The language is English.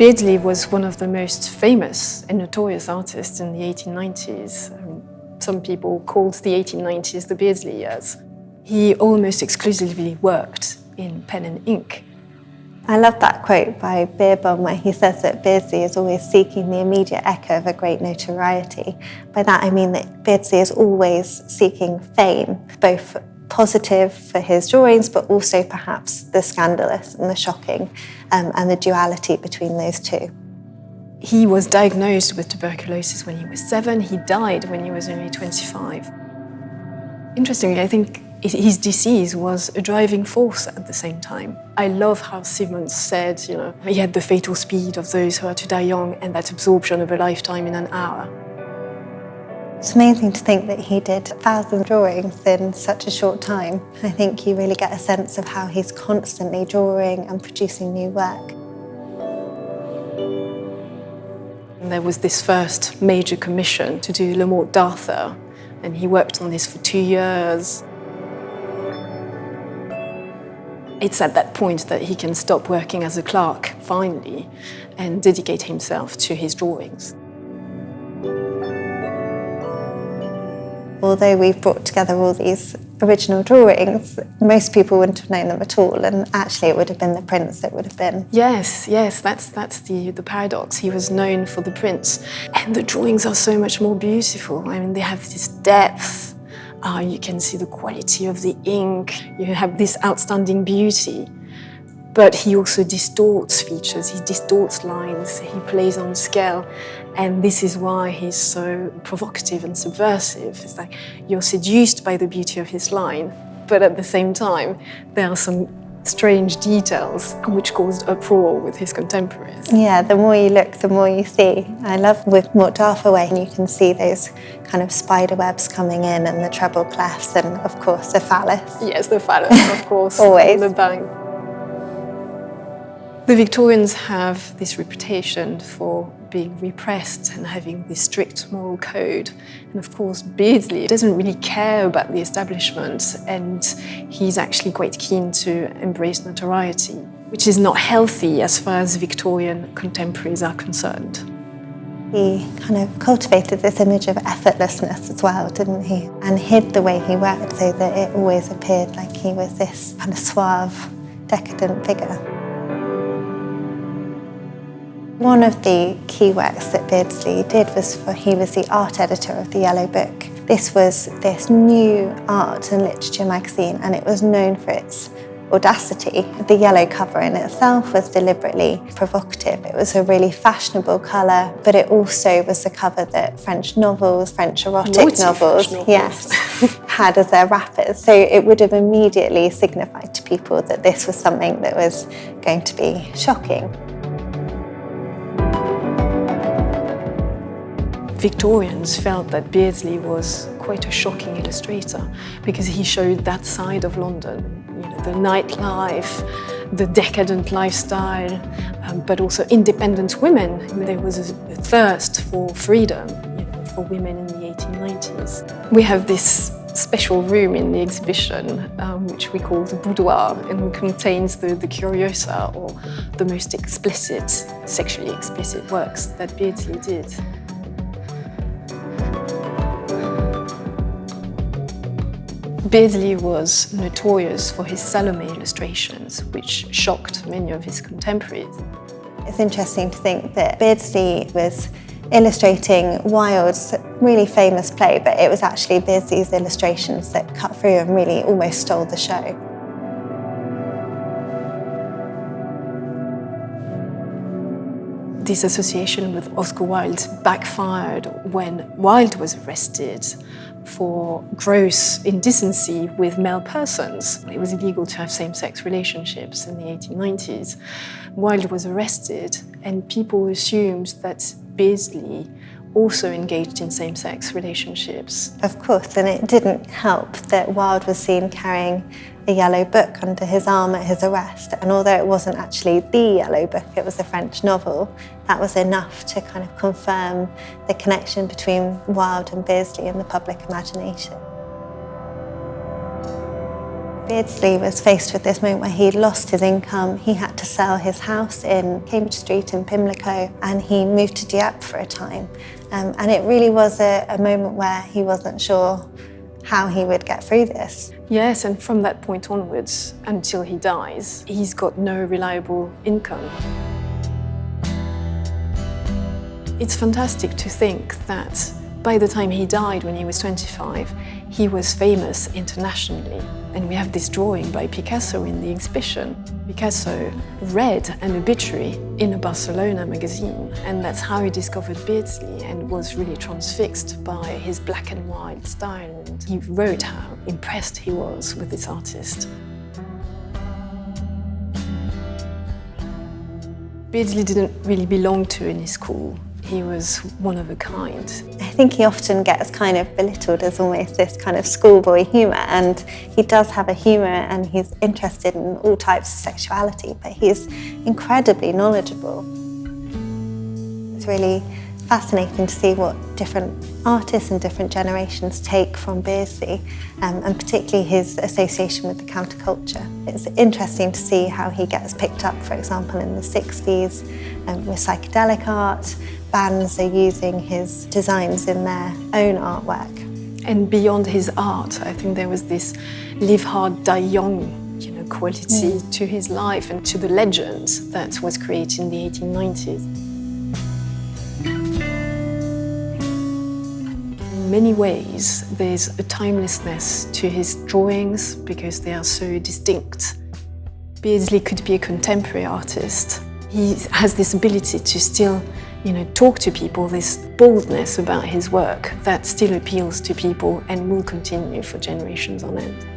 Beardsley was one of the most famous and notorious artists in the 1890s. Some people called the 1890s the Beardsley years. He almost exclusively worked in pen and ink. I love that quote by Beardsley where he says that Beardsley is always seeking the immediate echo of a great notoriety. By that I mean that Beardsley is always seeking fame, both positive for his drawings, but also perhaps the scandalous and the shocking, and the duality between those two. He was diagnosed with tuberculosis when he was 7. He died when he was only 25. Interestingly, I think his disease was a driving force at the same time. I love how Simmons said, he had the fatal speed of those who are to die young and that absorption of a lifetime in an hour. It's amazing to think that he did 1,000 drawings in such a short time. I think you really get a sense of how he's constantly drawing and producing new work. And there was this first major commission to do Le Morte d'Arthur, and he worked on this for 2 years. It's at that point that he can stop working as a clerk, finally, and dedicate himself to his drawings. Although we've brought together all these original drawings, most people wouldn't have known them at all, and actually it would have been the prints that would have been. Yes, that's the paradox. He was known for the prints, and the drawings are so much more beautiful. I mean, they have this depth. You can see the quality of the ink. You have this outstanding beauty. But he also distorts features, he distorts lines, he plays on scale. And this is why he's so provocative and subversive. It's like you're seduced by the beauty of his line, but at the same time, there are some strange details which caused uproar with his contemporaries. Yeah, the more you look, the more you see. I love with Morte d'Arthur when you can see those kind of spider webs coming in and the treble clefs and, of course, the phallus. Yes, the phallus, of course. Always. The bang. The Victorians have this reputation for being repressed and having this strict moral code. And of course, Beardsley doesn't really care about the establishment, and he's actually quite keen to embrace notoriety, which is not healthy as far as Victorian contemporaries are concerned. He kind of cultivated this image of effortlessness as well, didn't he? And hid the way he worked so that it always appeared like he was this kind of suave, decadent figure. One of the key works that Beardsley did he was the art editor of the Yellow Book. This was this new art and literature magazine, and it was known for its audacity. The yellow cover in itself was deliberately provocative. It was a really fashionable colour, but it also was the cover that French novels, French erotic novels, yes, had as their wrappers. So it would have immediately signified to people that this was something that was going to be shocking. Victorians felt that Beardsley was quite a shocking illustrator because he showed that side of London, the nightlife, the decadent lifestyle, but also independent women. There was a thirst for freedom, for women in the 1890s. We have this special room in the exhibition, which we call the boudoir, and it contains the curiosa, or the most explicit, sexually explicit works that Beardsley did. Beardsley was notorious for his Salome illustrations, which shocked many of his contemporaries. It's interesting to think that Beardsley was illustrating Wilde's really famous play, but it was actually Beardsley's illustrations that cut through and really almost stole the show. This association with Oscar Wilde backfired when Wilde was arrested for gross indecency with male persons. It was illegal to have same-sex relationships in the 1890s. Wilde was arrested, and people assumed that Beardsley also engaged in same-sex relationships. Of course, and it didn't help that Wilde was seen carrying a yellow book under his arm at his arrest, and although it wasn't actually the Yellow Book, it was a French novel, that was enough to kind of confirm the connection between Wilde and Beardsley in the public imagination. Beardsley was faced with this moment where he'd lost his income. He had to sell his house in Cambridge Street in Pimlico, and he moved to Dieppe for a time. And it really was a moment where he wasn't sure how he would get through this. Yes, and from that point onwards, until he dies, he's got no reliable income. It's fantastic to think that by the time he died, when he was 25, he was famous internationally. And we have this drawing by Picasso in the exhibition. Picasso read an obituary in a Barcelona magazine, and that's how he discovered Beardsley and was really transfixed by his black and white style. And he wrote how impressed he was with this artist. Beardsley didn't really belong to any school. He was one of a kind. I think he often gets kind of belittled as almost this kind of schoolboy humour, and he does have a humour and he's interested in all types of sexuality, but he's incredibly knowledgeable. It's really fascinating to see what different artists and different generations take from Beardsley, and particularly his association with the counterculture. It's interesting to see how he gets picked up, for example, in the 60s with psychedelic art. Bands are using his designs in their own artwork. And beyond his art, I think there was this live hard, die young, quality to his life and to the legend that was created in the 1890s. In many ways, there's a timelessness to his drawings because they are so distinct. Beardsley could be a contemporary artist. He has this ability to still talk to people, this boldness about his work that still appeals to people and will continue for generations on end.